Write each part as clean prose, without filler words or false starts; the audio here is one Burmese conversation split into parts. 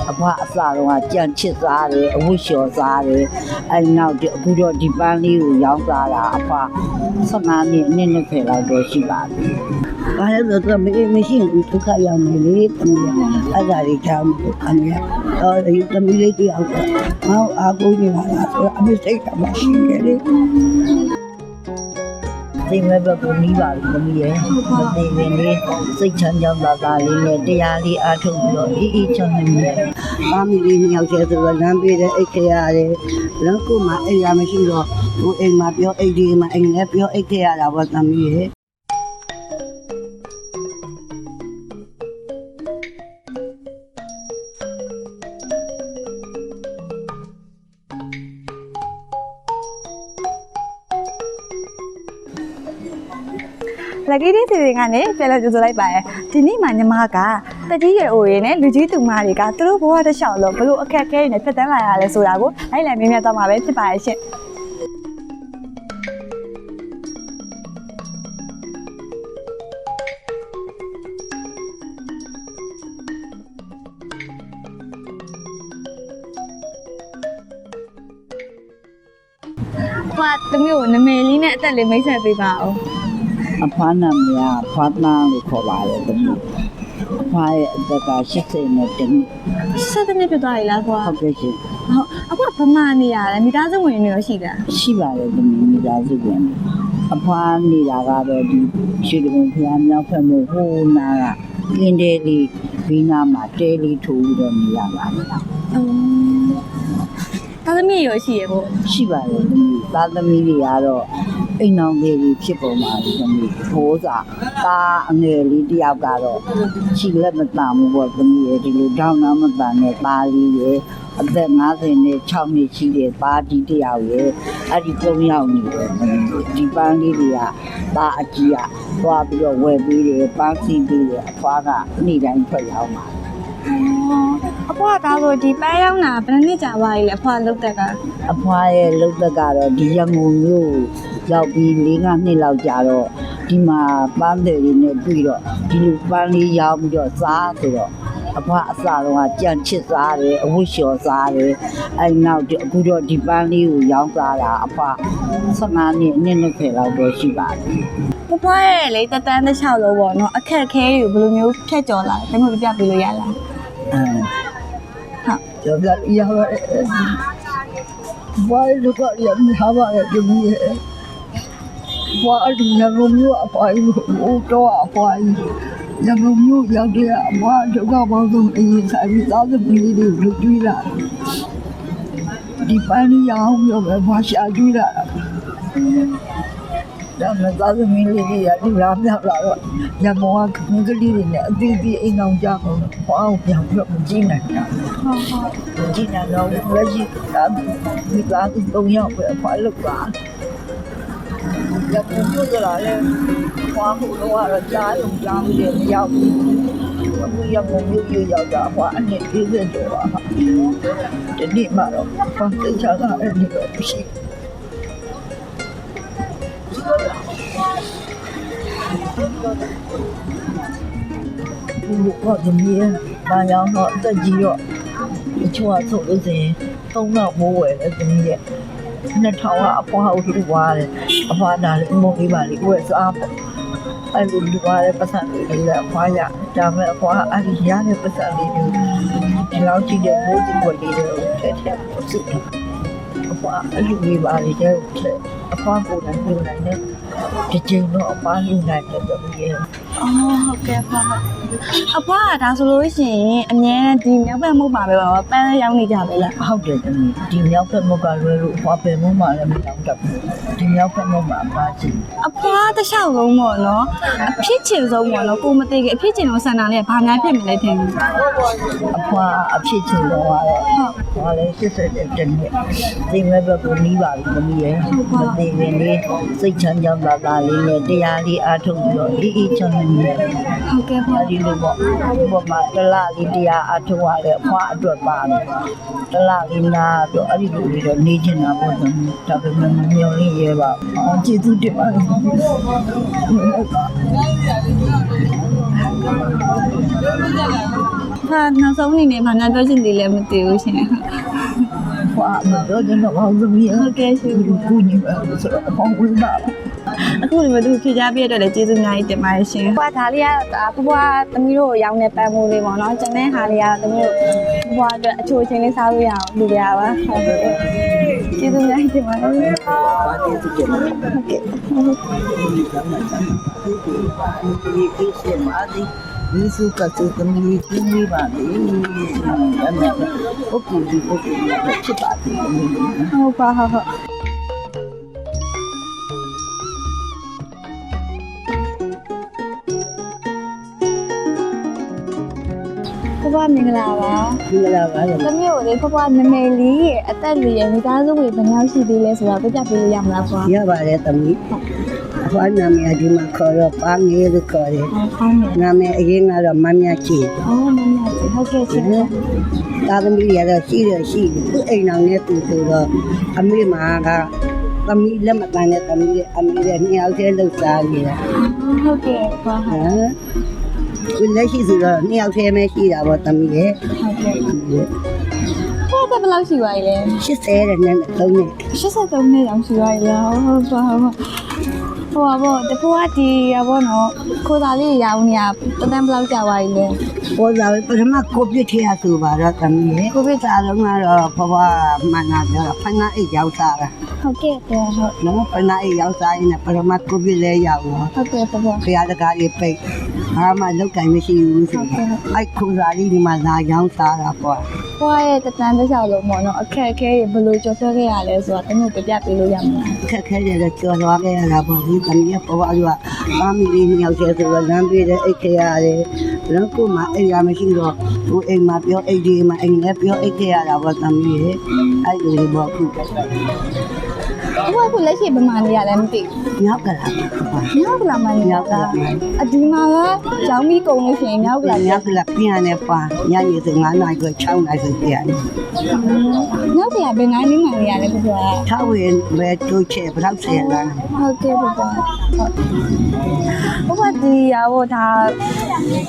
အဖွားအစတော့ကြံချစ်စားတယ်အဝတ်လျှော်စားတယ်အဲ့နောက်အခုတော့ဒီပန်းလေးကိုရောင်းစားတာအဖွား15နှစ်20လောက်တော့ရှိပါပြီ။ဘာလဲဆိုတော့မရှိဘူးဒုက္ခရောက်နေလေသမီးအဲ့ဒါလေးကြောင့်အမေတော့ဒီသမီးလေးတယောက်ကငါ့အားကိုးနေပါလားဆိုတော့အမေစိတ်ကမရှိနေလေဒီမဲ့ဘကူနီးပါပြီသမီးရဲ့ဒီဝင်လေးစိတ်ချမ်းသာသာလေးနဲ့တရားလေးအားထုတ်ပြီးတော့အေးအေးချမ်းနေတယ်။ပါမီလေးနှစ်ယောက်ကျဲဆိုတော့လမ်းပေးတဲ့အိတ်ခရတယ်လမ်းကူမှာအိမ်ရမရှိတော့ဟိုအိမ်မှာပြောအိတ်ဒီမှာအိမ်လည်းပြောအိတ်ခရတာပေါ့သမီးရဲ့လက်ကီးတင်းစီစဉ်ကနေပြန်လည်ကြိုဆိုလိုက်ပါရယ်ဒီနေ့မှညီမကတကြီးရဲ့အိုရင်းနဲ့လူကြီးသူမတွေကသူတို့ဘဝတစ်လျှောက်လုံးဘလို့အခက်အခဲတွေနဲ့ဖြတ်သန်းလာရလဲဆိုတာကိုလိုက်လည်မြင်မြတ်သွားမှာပဲဖြစ်ပါရဲ့ရှင်ဟိုတမျိုးနမေလေးနဲ့အသက်လေးမိတ်ဆက်ပေးပါအောင်အဖွားနာမည်ကဖွားနာလို့ခေါ်ပါတယ်သမီးအဖွားရဲ့အသက်က80နဲ့တနည်း70နှစ်ပြည့်သွားပြီလားကွာဟုတ်ကဲ့ရှင်ဟုတ်အခုဗမာနေရတယ်မိသားစုဝင်တွေရောရှိတာရှိပါတယ်သမီးမိသားစုဝင်အဖွားနေတာကတော့ဒီရွှေကုန်းဖျားမြောက်ဖက်မို့ဟိုနာကကင်းတဲလေးဘီနာမှာတဲလေးထိုးပြီးတော့နေရပါတယ်သားသမီးရောရှိရပေါ့ရှိပါတယ်သမီးသားသမီးတွေကတော့အိမ်အောင်လေးဖြစ်ပုံပါလေသမီးဖိုးစာသားအငယ်လေးတယောက်ကတော့ခြေလက်မတန်ဘူးပေါ့သမီးရဲ့ဒီလိုတောင်းနာမတန်တဲ့သားလေးရဲ့အသက်56နှစ်ရှိတဲ့သားကြီးတယောက်ရဲ့အဲ့ဒီ3ယောက်နေတယ်ဒီပန်းလေးတွေကသားအကြီးကသွားပြီးတော့ဝယ်ပေးတယ်ပန်းစီပေးတယ်အဖွားကနေ့တိုင်းထွက်ရောက်မှာအဖွားကဆိုဒီပန်းရောက်တာဘယ်နှစ်ကြာပါလဲအဖွားလုတ်တက်ကအဖွားရဲ့လုတ်တက်ကတော့ဒီရငုံမျိုးရောက်ပြီး4-5နှစ်လောက်ကြာတော့ဒီမှာပန်းတယ်လေးနဲ့တွေ့တော့ဒီလိုပန်းလေးရောက်ပြီးတော့စားဆိုတော့အဖွားအစတော့ကြံချစ်စားတယ်အဝတ်လျှော်စားတယ်အဲ့နောက်အခုတော့ဒီပန်းလေးကိုရောင်းစားတာအဖွား15နှစ်20လောက်တော့ရှိပါပြီအဖွားရဲ့လေတန်းတစ်လျှောက်လို့ပေါ့နော်အခက်ခဲတွေဘယ်လိုမျိုးဖြတ်ကျော်လာလဲဒါမျိုးပြပြပေးလို့ရလားဟုတ်ကျော်ပြရပါတယ်ဘာလို့ကရမဟာပါရဲ့ဒီဘာအတူရငုံမျိုးအပွားကြီးဟိုတော့အပွားကြီးရငုံမျိုးရောက်တဲ့အပွားဒုက္ခပေါင်းဆုံးအရင်ဆိုင်ပြီးသားသမီးလေးတွေလူကြည့်လာဒီပန်းလေးရောင်းပြီးတော့ဘာရှာကြည့်လာဒါမှသားသမီးလေးတွေကဒီလားမြောက်လာတော့ရငုံကငကလေးတွေနဲ့အသီးသီးအိမ်အောင်ကြအောင်ဟောအောင်ပြောင်းပြီးတော့ကြည့်နေတာဟုတ်ကြည့်နေတော့လက်ရှိမိသားစု3ယောက်ပဲအဖွားလောက်ပါရပုံမျိုးကြလာလဲခွာမှုတော့ကြားရုံကြားပြီးတယ်မရောက်ဘူးအခုရပုံမျိုးရောက်တာဟောအနည်း40ကျော်ပါဒီနေ့မှတော့ပတ်သက်ချတာအဲ့ဒီတော့ရှိဘူးဘာဒီနေ့ဘာရောက်တော့တက်ကြီးတော့အချို့အဆိုလို့စရင်3လောက်မိုးဝယ်လဲဒီနေ့2000ကအဖွားကိုလှူသွားတယ်အဖွားဒါလေးအမုံလေးပါလေးကိုယ်စားပေါ့အဲ့လိုလှူသွားတဲ့ပတ်စံလေးလည်းအဖွားရဒါမဲ့အဖွားအဲ့ဒီရတဲ့ပတ်စံလေးတွေဒီလောက်ကြည့်တဲ့မိုးဒီပေါ်လေးတွေကိုထည့်ထည့်ပို့စုအဖွားအလှူလေးပါလေးတဲ့အဖွားကိုယ်တိုင်လှူနိုင်တဲ့ဒီချိန်တော့အဖွားလှူနိုင်တဲ့တော့ရေဟုတ်ကဲ့ပါအဖွားကဒါဆိုလို့ရှိရင်အမြဲဒီမြောက်ဘက်မုတ်ပါပဲပန်းရောက်နေကြပဲလားဟုတ်တယ်သမီးဒီမြောက်ဘက်မုတ်ကလွယ်လို့အဖွားပဲမုတ်မှလည်းမရောက်တတ်ဘူးဒီမြောက်ဘက်မုတ်မှာအဖွားချင်အဖွားတစ်လျှောက်လုံးပေါ့နော်အဖြစ်ချင်ဆုံးပေါ့နော်ကိုမသိခင်အဖြစ်ချင်ဆုံးဆန္ဒလေးကဘာများဖြစ်မလဲထင်အဖွားအဖြစ်ချင်တော့ဟုတ်ဘာလဲ80တဲ့တင်နေဒီမဲ့ဘက်ကိုနီးပါပြီသမီးရဲ့မသိခင်လေးစိတ်ချမ်းသာသာလေးနဲ့တရားလေးအားထုတ်ပြီးတော့အေးအေးချမ်းနေတယ်ဟုတ်ကဲ့ပါဒီလိုပေါ့ဒီပေါ်မှာတလားလေးတရားအထောက်ရတဲ့အဖွားအတွက်ပါတယ်တလားလေးနာတော့အဲ့ဒီလိုလေးတော့နေချင်တာပေါ့ဒါပေမဲ့မမျော်လင့်ရဲပါဘူးကျေးဇူးတင်ပါတယ် ဟာနောက်ဆုံးအနေနဲ့ဘာနာပြောချင်သေးလဲမသိဘူးရှင် ဖွာမတော့ကျွန်တော်အောင်သမီး ဟုတ်ကဲ့ရှင် ကိုညီမဆိုတော့ပေါင်းဝင်ပါ အခုဒီမှာသူဖြေချပြရတဲ့လည်းကျေးဇူးများကြီးတင်ပါတယ်ရှင်။ဘွားဒါလေးကတော့ဘွားသမီးတို့ရောင်းတဲ့ပန်းမိုးလေးပေါ့နော်။ကျန်တဲ့ဟာလေးကသမီးတို့ဘွားအတွက်အချိုချင်းလေးစားလို့ရအောင်လုပ်ရပါဟုတ်ကဲ့။ကျေးဇူးများကြီးတင်ပါတယ်။ ပါတီးကြည့်မှာ ဟုတ်ကဲ့ ဒီကိစ္စမှာဒီဒီစုကတူသမီးကြီးနေပါလေအဲ့ဒါပုဂ္ဂိုလ်ဒီပုဂ္ဂိုလ်ဖြစ်ပါတယ် ဟုတ်ပါဟုတ်ဟုတ်ဘွားမင်္ဂလာပါ ဒီလာပါလား သမီးတို့လေဘွားနမေလေးရဲ့အသက်လေးရဲ့မိသားစုဝင်ဘယ်နှယောက်ရှိသေးလဲဆိုတော့ပြပြပေးလို့ရမလားဘွား ရပါတယ်သမီးအဖွားနာမည်ဒီမှာခေါ်တော့ပါငယ်လို့ခေါ်တယ် ဟုတ်ကဲ့ နာမည်အရင်ကတော့မမြချီ အော်မမကြီးဟုတ်ကဲ့ရှင် သားသမီးရတော့ရှိတယ်သူအိမ်အောင်နဲ့သူဆိုတော့အမေမာကသမီးလက်မတန်တဲ့သမီးရဲ့အမေရဲ့နှစ်ယောက်တည်းလှုပ်ရှားနေတာ ဟုတ်ကဲ့ဘွား ဟမ်ဒီလက်ရှိဆိုတော့နှစ်ယောက်တည်းပဲရှိတာပေါ့သမီးရဲ့ ဟုတ်ကဲ့ဘယ်ဘယ်လောက်ရှိပါလဲ 80တဲ့နဲ့သုံးနဲ့ 83နှစ်တောင်ရှိပါလားဟုတ်ပါဟုတ်ဟိုပါတပွားဒီရပါတော့ခိုးသားလေးရောင်းနေရတန်းဘယ်လောက်ကြာပါလဲ ပေါ်လာပထမကိုပြစ်ထရဆိုပါတော့သမီးရဲ့ကိုပြစ်စားတော့ကတော့ဘဝမှန်တာပြောဖနာအိတ်ရောက်စားတာ ဟုတ်ကဲ့ဟုတ် နော်ဖနာအိတ်ရောက်စားရင်ပထမကိုပြစ်လဲရောက်တော့ ဟုတ်ကဲ့ဘွား ဘုရားတကားလေးပိတ်ဘာမှလောက်ကင်မရှိဘူးဆိုတော့အဲ့ခုစားလေးဒီမှာလာရောက်စားတာပေါ့ ဘွားရဲ့တန်းတစ်လျှောက်လုံးပေါ့နော်အခက်အခဲတွေဘယ်လိုကြော်ဖြတ်ခဲ့ရလဲဆိုတာတမျိုးပြပြပေးလို့ရမလား ခက်ခဲတယ်ကြော်သွားခဲ့ရတာပေါ့ဒီသမီးရဲ့ဘဝကပါမီလေးနှစ်ယောက်တည်းဆိုတော့လမ်းပြေးတဲ့အိတ်ခရတယ်ဘယ်ကိုမှအိမ်ရမရှိတော့ဟိုအိမ်မှာပြောအိတ်ဒီမှာအိမ်လည်းပြောအိတ်ခရတာပေါ့သမီးရဲ့အဲ့လိုလေးပေါ့ခု ဘွားကလက်ရှိဘယ်မှာနေရလဲမသိ မြောက်ကလာပါ ဘူးမြောက်ကလာမှနေရတာအဒီမှာကရောင်းပြီးကုန်လို့ရှိရင်မြောက်ကလာ မြောက်ကလာပြန်နေပါညနေဆို9နာရီကို6နာရီဆိုပြန်နေ မြောက်ကလာဘယ်နိုင်နေမှနေရလဲဘွား ထားဝင်ပဲတိုးချက်ဘယ်တော့ဆယ်လာ ဟုတ်ကဲ့ဘွားဟုတ်ဒီရဖို့ဒါ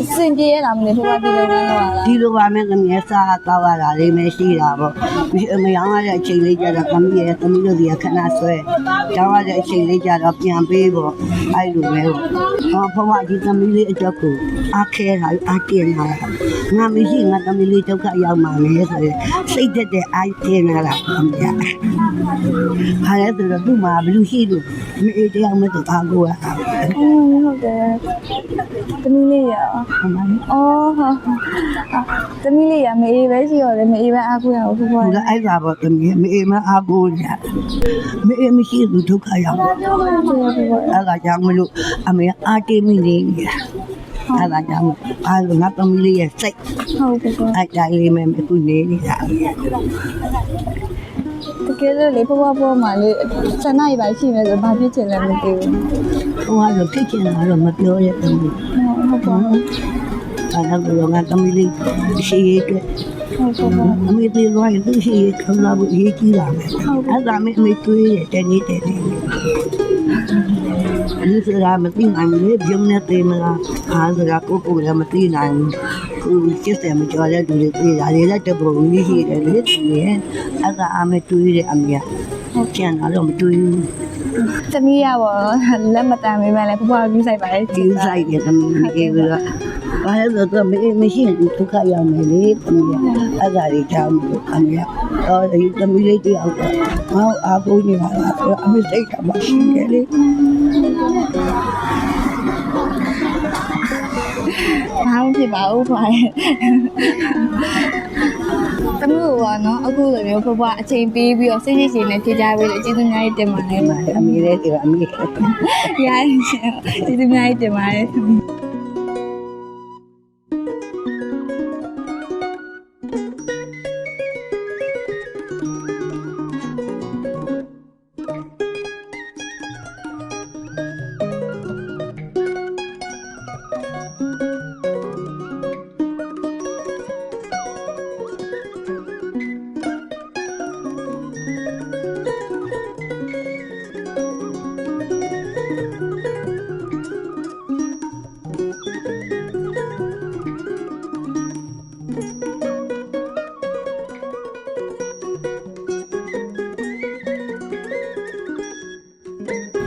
အစင်ပြေရလားမလဲဘွားဒီလိုမျိုးတော့လား ဒီလိုပါမဲ့သမီးစားတော့ရတာလေးမရှိတာပေါ့မရောင်းရတဲ့အချိန်လေးကြတော့သမီးရဲ့သမီးတို့ဒီခဏဆွဲရောင်းရတဲ့အချိန်လေးကြတော့ပြန်ပေးပေါ့အဲ့လိုပဲပေါ့ဘဝဒီသမီးလေးအကြောက်ကိုအားခဲတာအားတင်လာတာငါမရှိငါသမီးလေးဒုက္ခရောက်မှာလေဆိုရင်စိတ်သက်တဲ့အားတင်လာတာအမေဟာလည်းဆိုတော့သူ့မှာဘလူရှိလို့မအေးတရားမတူအားကိုရတာ ဟုတ်တယ်သမီးလေးရအော်ဟုတ်သမီးလေးရမေးပဲရှိရတယ်မေးပဲအားကိုရအောင်ဘွား ဒါအဲ့ဒါပေါ့သမီးမအေးမအားကိုရမအေးမရှိဘူးဒုက္ခရောက်အဲ့ဒါကြောင့်မလို့အမေအားတေးမိနေအဲ့ဒါကြောင့်အားလုံးငါသမီးလေးရဲ့စိတ် ဟုတ်ကဲ့ အဲ့တိုင်းလေးမဲ့အခုနေနေတာ တကယ်လို့လေဘွားမှာလေဆန္ဒရပါရှိမယ်ဆိုဘာဖြစ်ချင်လဲမသိဘူး ဟိုကတော့ဖြစ်ချင်တာတော့မပြောရဘူး ဟုတ်ပါ အဲ့ဒါကတော့ငါသမီးလေးရှိရတဲ့ ဟုတ်ပါ အမေသေးလို့ရသူရှိရခံလာဖို့ရေးကြည့်လာမယ်အဲ့ဒါမဲ့အမေတွေးရတဲ့နေတဲ့ဒီစရာမသိနိုင်လေပြုံးနေတယ်မလားအားစရာကိုလည်းမသိနိုင်ဘူးကိုစစ်တယ်မကြော်တဲ့သူတွေသိတာလေလက်တပုံကြီးရှိတယ်လေသူရဲ့အဲ့ဒါအမေတွေးတဲ့အမေဟုတ်ကျန်တော့မတွေးဘူး သမီးရပါလက်မတန်မိမဲ့လေဘွားကြီးဆိုင်ပါလေ ဒီဆိုင်တယ်သမီးအေးလို့ဘာလဲဆိုတော့မရှိဘူးဒုက္ခရောက်နေလေသမီးအဲ့ဒါတွေကြောင့်အမေတော့ဒီသမီးလေးတယောက်ကဟောအားကိုးနေပါလားအမေစိတ်ကမရှိတယ်လေ ဘာမှဖြစ်ပါဘူးဘွားသမီးကနော်အခုလိုမျိုးဘွားအချိန်ပေးပြီးတော့စိတ်ရှိရှိနဲ့ဖြေကြပေးလို့ကျေးဇူးများကြီးတင်ပါတယ် အမေလေးကအမေ ရရင်ကျေးဇူးများကြီးတင်ပါတယ်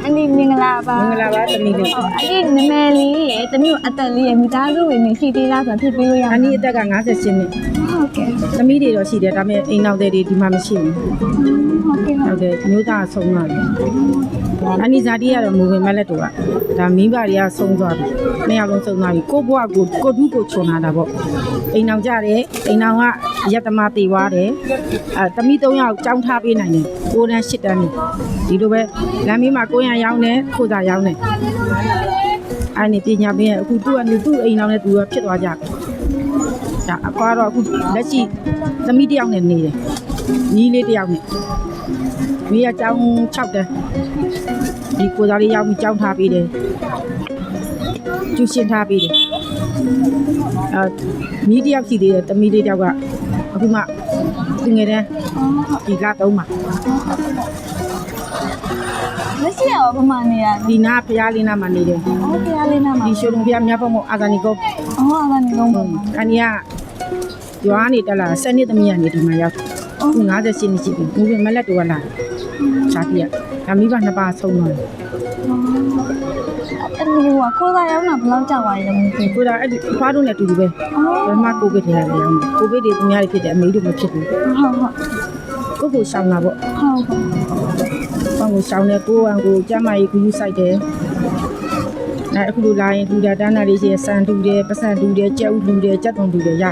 အန်ဒီမင်္ဂလာပါ မင်္ဂလာပါသမီးလေး အန်ဒီနမဲလေးရဲ့တမျိုးအသက်လေးရဲ့မိသားစုဝင်နေရှိသေးလားဆိုဖြစ်ပေးလို့ရ အနီးအသက်က58နှစ် ဟုတ်ကဲ့ သမီးတွေတော့ရှိတယ်ဒါပေမဲ့အိမ်နောက်တွေဒီမှာမရှိဘူး ဟုတ်ကဲ့ ဟုတ်တယ်မျိုးသားဆုံးသွားပြီအနီးဇာတိကတော့မူဝင်မလက်တို့ကဒါမိဘတွေကဆုံးသွားပြီနှစ်ယောက်လုံးဆုံးသွားပြီကိုဘွားကိုဒူးကိုခြုံလာတာပေါ့အိမ်နောက်ကြတယ်အိမ်နောက်ကရက်သမားတေသွားတယ်သမီး3ယောက်ကြောင်းထားပေးနိုင်တယ်9တန်း10တန်းဒီလိုပဲလမ်းမီးမှာ900ရောင်းတယ်ခိုးစားရောင်းတယ်အဲ့ဒီပညာပေးအခုသူ့အိမ်နောက်နဲ့သူကဖြစ်သွားကြတယ်ဒါအကွာတော့အခုလက်ရှိသမီးတစ်ယောက်နဲ့နေတယ်ညီလေးတစ်ယောက်နဲ့မိကကျောင်း6တန်းဒီကိုသားလေးရောက်ပြီးကျောင်းထားပေးတယ်ကျူရှင်ထားပေးတယ်မိတစ်ယောက်ရှိသေးတယ်သမီးလေးတစ်ယောက်ကအခုမှသူငယ်တန်းဒီကတော့မှ လက်ရှိရောပမာနေရ ဒီနာဖျားလေးနာမှာနေတယ် ဟုတ်ကဲ့လေးနာမှာ ဒီရှိုးလုံးဖျားမြတ်ဖို့မအာဇာနီကို အော်အကနေလုံးပါ အနီးကရွာနေတက်လာ7နှစ်သမီးကနေဒီမှာရောက်58နှစ်ရှိပြီမူပင်မလက်တော့လာရှားပြဒါမိဘနှစ်ပါးဆုံးသွားတယ် အဲ့ဒီကခိုးသားရောက်တာဘယ်လောက်ကြာသွားရလဲမသိ ကိုဒါအဲ့ဒီဖားတို့နဲ့အတူတူပဲပထမကိုဗစ်ထဲရတယ်ကိုဗစ်တွေသူများတွေဖြစ်တယ်အမေတို့မဖြစ်ဘူး ဟုတ်ဟုတ် ကိုရှောင်းတာပေါ့ ဟုတ်ဟုတ် ဘောင်းကိုရှောင်းတယ်ကိုအောင်ကိုကျမ်းမာရေးကူးယူဆိုင်တယ်အဲ့အခုလိုလာရင်လူတာတန်းတာလေးရှိရဆန်တူတယ်ပစံတူတယ်ကြက်ဥလူတယ်ကြက်သွန်တူတယ်ရ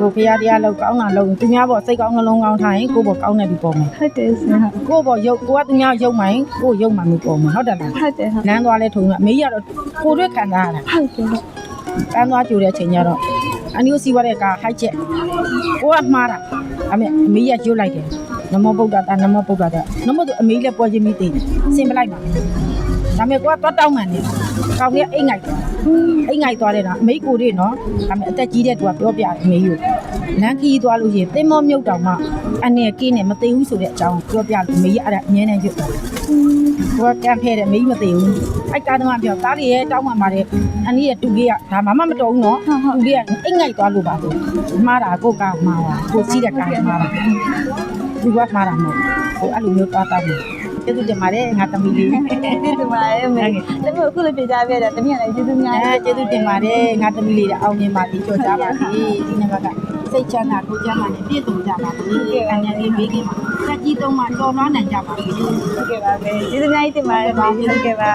ကိုဖျားတရားလောက်ကောင်းတာလောက်သူများပေါ့စိတ်ကောင်းနှလုံးကောင်းထားရင်ကိုပေါ့ကောင်းတဲ့ဒီပုံမှာ ဟုတ်တယ်ဆရာ ကိုပေါ့ရုပ်ကိုကသူများရုပ်မှရင်ကိုရုပ်မှမပေါ်မှာဟုတ်တယ်လား ဟုတ်တယ်ဟုတ် လမ်းသွားလဲထုံအမေကြီးကတော့ကိုတွေ့ခံစားရတာ ဟုတ်တယ် ကမ်းသွားကြိုတဲ့အချိန်ကျတော့အနီးစီဝါတဲ့ကဟိုက်ချက်ကိုကမှားတာအမေကြီးကရွတ်လိုက်တယ်နမောဗုဒ္ဓတာနမောဗုဒ္ဓတာနမောသူအမေကြီးလည်းပွဲချင်းမိသိတယ်စင်ပလိုက်ပါဒါပေမဲ့ကိုကသွားတောင်းမှန်တယ်ကောင်းကြီးအိတ်ငိုက်တယ်အိတ်ငိုက်သွားတယ်နော်အမေကိုတွေနော်ဒါပေမဲ့အသက်ကြီးတဲ့သူကပြောပြတယ်အမေကြီးကိုလမ်းခီးသွားလို့ရှိရင်သင်္ဘောမြုပ်တောင်မှအနေကင်းနေမသိဘူးဆိုတဲ့အကြောင်းပြောပြလို့အမေကြီးအဲ့ဒါအမြဲတမ်းရွတ်တယ်ကိုကကမ်းဖဲတယ်အမေကြီးမသိဘူးအဲ့ကားတော့ပြောသားတွေရဲ့တောင်းမှပါတယ်အနည်းရတူကြီးကဒါမှမတော်ဘူးနော်တူကြီးကအိတ်ငိုက်သွားလို့ပါဆိုမှားတာကိုကမှားတာကိုစီးတဲ့ကားမှားတာသူကမှားတာမဟုတ်ဘူးအဲ့လိုမျိုးသွားတောင်းတယ်ကျေးဇူးတင်ပါတယ်ငါသမီးလေး ကျေးဇူးပါတယ်မေတမီးအခုလည်းပြကြပြတယ်တမီးကလည်းကျေးဇူးများတယ် ကျေးဇူးတင်ပါတယ်ငါသမီးလေးအောင်မြင်ပါစေကြော်ကြပါစေဒီနေ့ကစိတ်ချမ်းသာကိုကျမ်းမာနဲ့ပြည့်စုံကြပါစေအញ្ញံလေးဘေးကင်းပါတက်ကြီးသုံးမှတော်လွှမ်းနိုင်ကြပါစေ ဟုတ်ကဲ့ပါပဲကျေးဇူးများကြီးတင်ပါတယ်ဟုတ်ကဲ့ပါ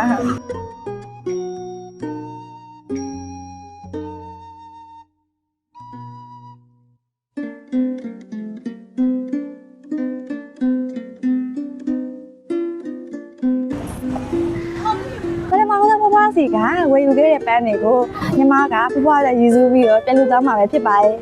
ပထမဆုံးဖွားစီကဝယ်ယူခဲ့တဲ့ပန်းတွေကိုညီမကဖွားတဲ့ယူစုပြီးတော့ပြန်လူသွားမှာပဲဖြစ်ပါတယ်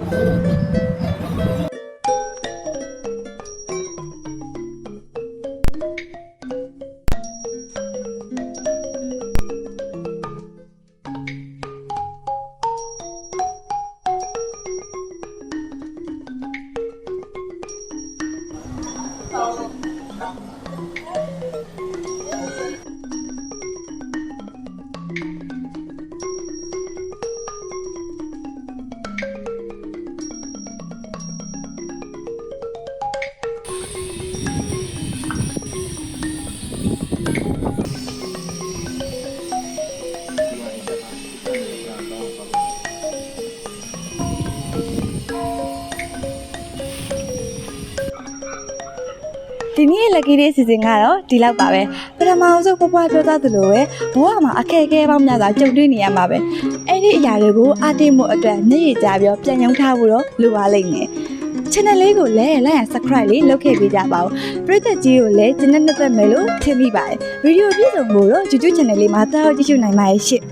ဒီနေ့ lucky day season ကတော့ဒီလောက်ပါပဲပထမဆုံးဖွားပြောသားသလိုပဲဘဝမှာအခက်အခဲပေါင်းများစွာကြုံတွေ့နေရမှာပဲအဲ့ဒီအရာတွေကိုအားတင်းမှုအတွက်မျက်ရည်ကျပြီးပြန်ရုံထားဖို့တော့လိုပါလိမ့်မယ် channel လေးကိုလည်း like and subscribe လေးလုပ်ခဲ့ပေးကြပါဦးပရိသတ်ကြီးကိုလည်းကျင်းတဲ့သက်မယ်လို့ထင်မိပါတယ်ဗီဒီယိုပြည့်စုံဖို့တော့ YouTube channel လေးမှာတောက်ကြည့်ရှုနိုင်ပါရဲ့ရှင့်